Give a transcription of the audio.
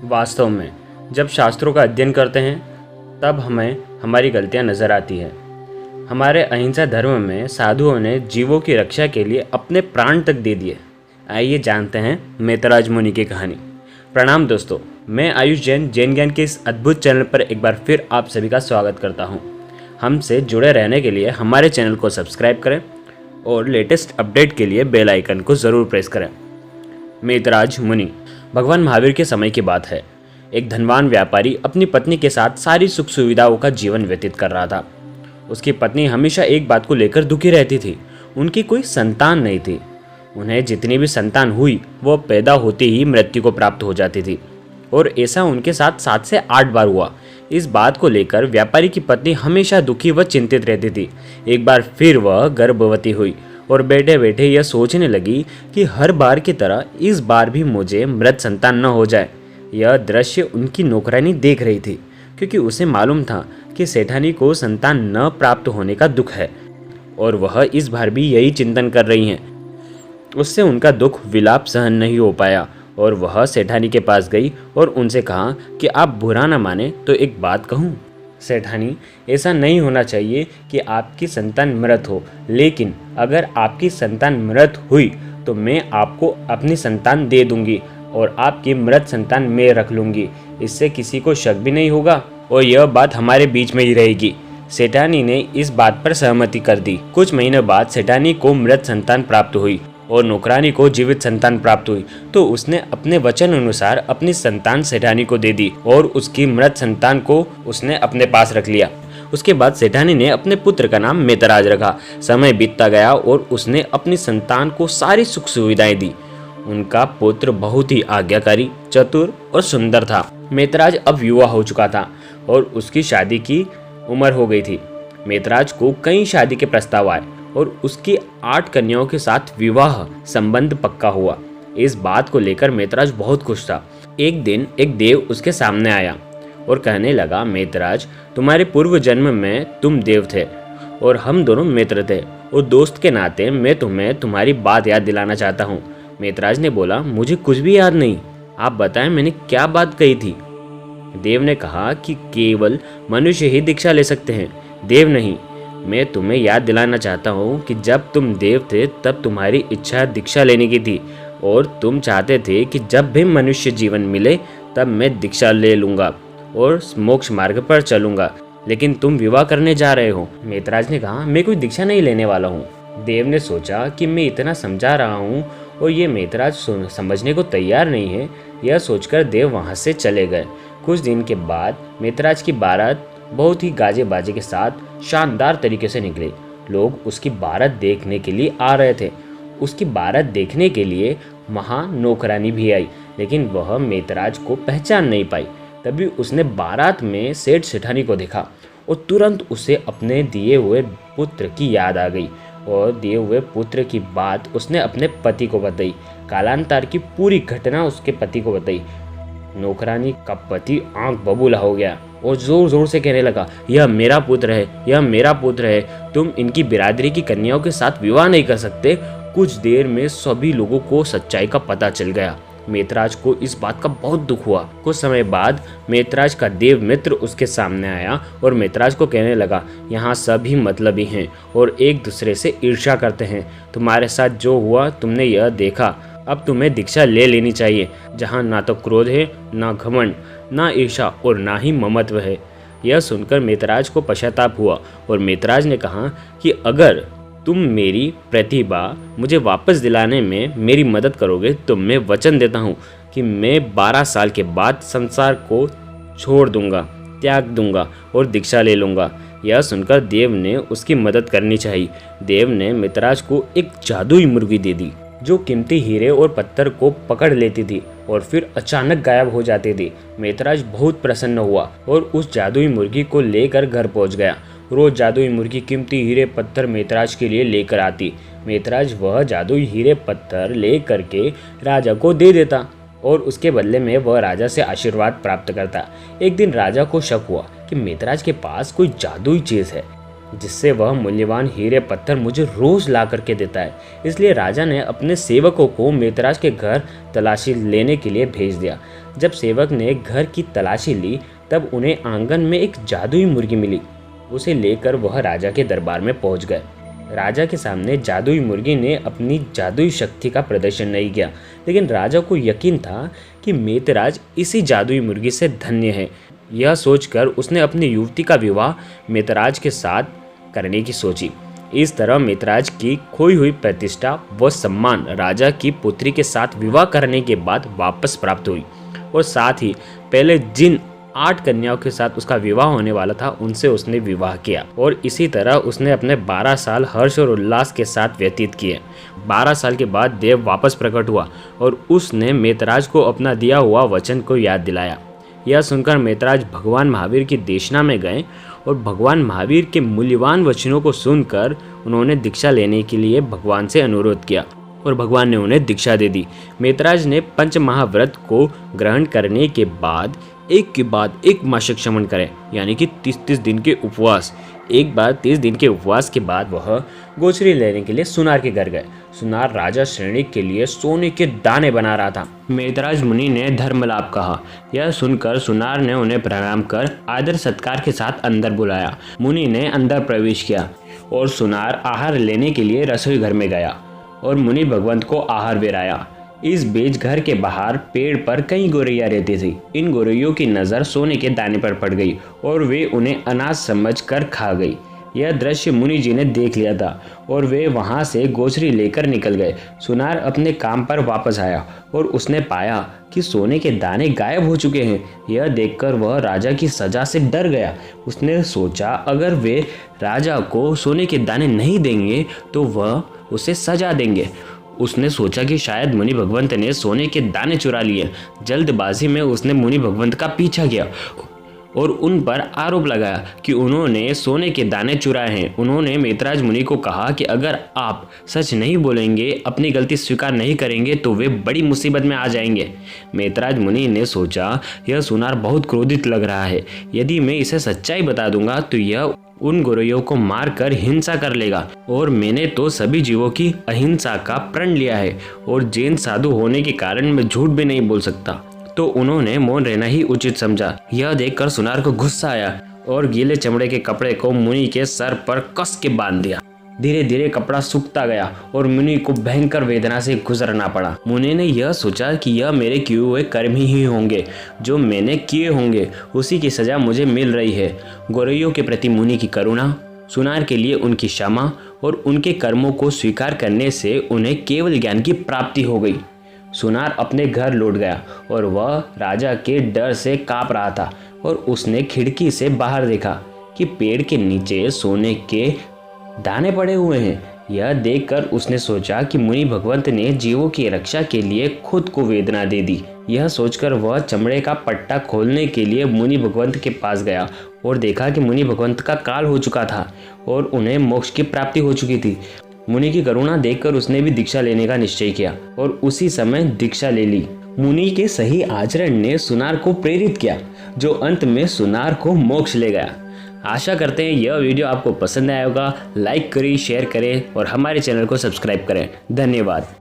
वास्तव में जब शास्त्रों का अध्ययन करते हैं तब हमें हमारी गलतियां नजर आती हैं। हमारे अहिंसा धर्म में साधुओं ने जीवों की रक्षा के लिए अपने प्राण तक दे दिए। आइए जानते हैं मैतराज मुनि की कहानी। प्रणाम दोस्तों, मैं आयुष जैन जैन ज्ञान के इस अद्भुत चैनल पर एक बार फिर आप सभी का स्वागत करता हूं। हमसे जुड़े रहने के लिए हमारे चैनल को सब्सक्राइब करें और लेटेस्ट अपडेट के लिए बेल आइकन को ज़रूर प्रेस करें। मैतराज मुनि भगवान महावीर के समय की बात है। एक धनवान व्यापारी अपनी पत्नी के साथ सारी सुख सुविधाओं का जीवन व्यतीत कर रहा था। उसकी पत्नी हमेशा एक बात को लेकर दुखी रहती थी, उनकी कोई संतान नहीं थी। उन्हें जितनी भी संतान हुई वो पैदा होते ही मृत्यु को प्राप्त हो जाती थी और ऐसा उनके साथ 7 से 8 बार हुआ। इस बात को लेकर व्यापारी की पत्नी हमेशा दुखी व चिंतित रहती थी। एक बार फिर वह गर्भवती हुई और बैठे बैठे यह सोचने लगी कि हर बार की तरह इस बार भी मुझे मृत संतान न हो जाए। यह दृश्य उनकी नौकरानी देख रही थी, क्योंकि उसे मालूम था कि सेठानी को संतान न प्राप्त होने का दुख है और वह इस बार भी यही चिंतन कर रही हैं। उससे उनका दुख विलाप सहन नहीं हो पाया और वह सेठानी के पास गई और उनसे कहा कि आप बुरा न माने तो एक बात कहूँ। सेठानी, ऐसा नहीं होना चाहिए कि आपकी संतान मृत हो, लेकिन अगर आपकी संतान मृत हुई तो मैं आपको अपनी संतान दे दूंगी और आपकी मृत संतान मैं रख लूंगी। इससे किसी को शक भी नहीं होगा और यह बात हमारे बीच में ही रहेगी। सेठानी ने इस बात पर सहमति कर दी। कुछ महीनों बाद सेठानी को मृत संतान प्राप्त हुई और नौकरानी को जीवित संतान प्राप्त हुई, तो उसने अपने वचन अनुसार अपनी संतान सेठानी को दे दी और उसकी मृत संतान को उसने अपने पास रख लिया। उसके बाद सेठानी ने अपने पुत्र का नाम मैतराज रखा। समय बीतता गया और उसने अपनी संतान को सारी सुख सुविधाएं दी। उनका पुत्र बहुत ही आज्ञाकारी, चतुर और सुंदर था। मैतराज अब युवा हो चुका था और उसकी शादी की उम्र हो गई थी। मैतराज को कई शादी के प्रस्ताव आए और उसकी 8 कन्याओं के साथ विवाह संबंध पक्का हुआ। इस बात को लेकर मैतराज बहुत खुश था। एक दिन एक देव उसके सामने आया और कहने लगा, मैतराज, तुम्हारे पूर्व जन्म में तुम देव थे और हम दोनों मित्र थे और दोस्त के नाते मैं तुम्हें तुम्हारी बात याद दिलाना चाहता हूँ। मैतराज ने बोला, मुझे कुछ भी याद नहीं, आप बताएं मैंने क्या बात कही थी। देव ने कहा कि केवल मनुष्य ही दीक्षा ले सकते हैं, देव नहीं। मैं तुम्हें याद दिलाना चाहता हूँ कि जब तुम देव थे तब तुम्हारी इच्छा दीक्षा लेने की थी और तुम चाहते थे कि जब भी मनुष्य जीवन मिले तब मैं दीक्षा ले लूँगा और मोक्ष मार्ग पर चलूँगा, लेकिन तुम विवाह करने जा रहे हो। मैतराज ने कहा, मैं कोई दीक्षा नहीं लेने वाला हूँ। देव ने सोचा कि मैं इतना समझा रहा हूँ और ये मैतराज समझने को तैयार नहीं है। यह सोचकर देव वहाँ से चले गए। कुछ दिन के बाद मैतराज की बारात बहुत ही गाजे बाजे के साथ शानदार तरीके से निकली। लोग उसकी बारात देखने के लिए आ रहे थे। उसकी बारात देखने के लिए वहाँ नौकरानी भी आई, लेकिन वह मैतराज को पहचान नहीं पाई। तभी उसने बारात में सेठ सेठानी को देखा और तुरंत उसे अपने दिए हुए पुत्र की याद आ गई और दिए हुए पुत्र की बात उसने अपने पति को बताई। कालांतर की पूरी घटना उसके पति को बताई। नौकरानी का पति आंख बबूला हो गया और जोर जोर से कहने लगा, यह मेरा पुत्र है, यह मेरा पुत्र है। तुम इनकी बिरादरी की कन्याओं के साथ विवाह नहीं कर सकते। कुछ देर में सभी लोगों को सच्चाई का पता चल गया। मैतराज को इस बात का बहुत दुख हुआ। कुछ समय बाद मैतराज का देव मित्र उसके सामने आया और मैतराज को कहने लगा, यहाँ सभी मतलबी हैं और एक दूसरे से ईर्ष्या करते हैं। तुम्हारे साथ जो हुआ तुमने यह देखा। अब तुम्हें दीक्षा ले लेनी चाहिए, जहाँ ना तो क्रोध है, ना घमंड, ना ईर्ष्या और ना ही ममत्व है। यह सुनकर मैतराज को पश्चाताप हुआ और मैतराज ने कहा कि अगर तुम मेरी प्रतिभा मुझे वापस दिलाने में मेरी मदद करोगे तो मैं वचन देता हूँ कि मैं 12 साल के बाद संसार को छोड़ दूंगा, त्याग दूंगा और दीक्षा ले लूँगा। यह सुनकर देव ने उसकी मदद करनी चाहिए। देव ने मैतराज को एक जादुई मुर्गी दे दी जो कीमती हीरे और पत्थर को पकड़ लेती थी और फिर अचानक गायब हो जाती थी। मैतराज बहुत प्रसन्न हुआ और उस जादुई मुर्गी को लेकर घर पहुंच गया। रोज जादुई मुर्गी कीमती हीरे पत्थर मैतराज के लिए लेकर आती। मैतराज वह जादुई हीरे पत्थर ले करके राजा को दे देता और उसके बदले में वह राजा से आशीर्वाद प्राप्त करता। एक दिन राजा को शक हुआ कि मैतराज के पास कोई जादुई चीज़ है। जिससे वह मूल्यवान हीरे पत्थर मुझे रोज ला करके देता है। इसलिए राजा ने अपने सेवकों को मेतराज के घर तलाशी लेने के लिए भेज दिया। जब सेवक ने घर की तलाशी ली तब उन्हें आंगन में एक जादुई मुर्गी मिली। उसे लेकर वह राजा के दरबार में पहुंच गए। राजा के सामने जादुई मुर्गी ने अपनी जादुई शक्ति का प्रदर्शन नहीं किया, लेकिन राजा को यकीन था कि मेतराज इसी जादुई मुर्गी से धन्य है। यह सोचकर उसने अपनी युवती का विवाह मेतराज के साथ करने की सोची। इस तरह मेतराज की खोई हुई प्रतिष्ठा व सम्मान राजा की पुत्री के साथ विवाह करने के बाद वापस प्राप्त हुई, और साथ ही पहले जिन 8 कन्याओं के साथ उसका विवाह होने वाला था उनसे उसने विवाह किया। और इसी तरह उसने अपने 12 साल हर्ष और उल्लास के साथ व्यतीत किए। 12 साल के बाद देव वापस प्रकट हुआ और उसने मेतराज को अपना दिया हुआ वचन को याद दिलाया। यह सुनकर मेतराज भगवान महावीर की देशना में गए और भगवान महावीर के मूल्यवान वचनों को सुनकर उन्होंने दीक्षा लेने के लिए भगवान से अनुरोध किया और भगवान ने उन्हें दीक्षा दे दी। मेतराज ने पंचमहाव्रत को ग्रहण करने के बाद एक के बाद एक मासिक श्रमण करें, यानी कि 30 दिन के उपवास। एक बार 30 दिन के उपवास के बाद वह गोचरी लेने के लिए सुनार के घर गए। सुनार राजा श्रेणी के लिए सोने के दाने बना रहा था। मेतराज मुनि ने धर्मलाप कहा। यह सुनकर सुनार ने उन्हें प्रणाम कर आदर सत्कार के साथ अंदर बुलाया। मुनि ने अंदर प्रवेश किया और सुनार आहार लेने के लिए रसोई घर में गया और मुनि भगवंत को आहार बेराया। इस बीच घर के बाहर पेड़ पर कई गोरैया रहती थी। इन गोरैयों की नज़र सोने के दाने पर पड़ गई और वे उन्हें अनाज समझकर खा गई। यह दृश्य मुनि जी ने देख लिया था और वे वहां से गोचरी लेकर निकल गए। सुनार अपने काम पर वापस आया और उसने पाया कि सोने के दाने गायब हो चुके हैं। यह देखकर वह राजा की सजा से डर गया। उसने सोचा अगर वे राजा को सोने के दाने नहीं देंगे तो वह उसे सजा देंगे। उसने सोचा कि शायद मुनि भगवंत ने सोने के दाने चुरा लिए। जल्दबाजी में उसने मुनि भगवंत का पीछा किया और उन पर आरोप लगाया कि उन्होंने सोने के दाने चुराए हैं। उन्होंने मेतराज मुनि को कहा कि अगर आप सच नहीं बोलेंगे, अपनी गलती स्वीकार नहीं करेंगे तो वे बड़ी मुसीबत में आ जाएंगे। मेतराज मुनि ने सोचा यह सुनार बहुत क्रोधित लग रहा है, यदि मैं इसे सच्चाई बता दूंगा तो यह उन गोरैयों को मारकर हिंसा कर लेगा, और मैंने तो सभी जीवों की अहिंसा का प्रण लिया है और जैन साधु होने के कारण मैं झूठ भी नहीं बोल सकता। तो उन्होंने मौन रहना ही उचित समझा। यह देखकर सुनार को गुस्सा आया और गीले चमड़े के कपड़े को मुनि के सर पर कस के बांध दिया। धीरे धीरे कपड़ा सूखता गया और मुनि को भयंकर वेदना से गुजरना पड़ा। मुनि ने यह सोचा कि यह मेरे किए हुए कर्म ही होंगे, जो मैंने किए होंगे उसी की सजा मुझे मिल रही है। गोरैयों के प्रति मुनि की करुणा, सुनार के लिए उनकी क्षमा और उनके कर्मों को स्वीकार करने से उन्हें केवल ज्ञान की प्राप्ति हो गई। सुनार अपने घर लौट गया और वह राजा के डर से कांप रहा था, और उसने खिड़की से बाहर देखा कि पेड़ के नीचे सोने के दाने पड़े हुए हैं। यह देखकर उसने सोचा कि मुनि भगवंत ने जीवों की रक्षा के लिए खुद को वेदना दे दी। यह सोचकर वह चमड़े का पट्टा खोलने के लिए मुनि भगवंत के पास गया और देखा कि मुनि भगवंत का काल हो चुका था और उन्हें मोक्ष की प्राप्ति हो चुकी थी। मुनि की करुणा देखकर उसने भी दीक्षा लेने का निश्चय किया और उसी समय दीक्षा ले ली। मुनि के सही आचरण ने सुनार को प्रेरित किया, जो अंत में सुनार को मोक्ष ले गया। आशा करते हैं यह वीडियो आपको पसंद आया होगा। लाइक करें, शेयर करें और हमारे चैनल को सब्सक्राइब करें। धन्यवाद।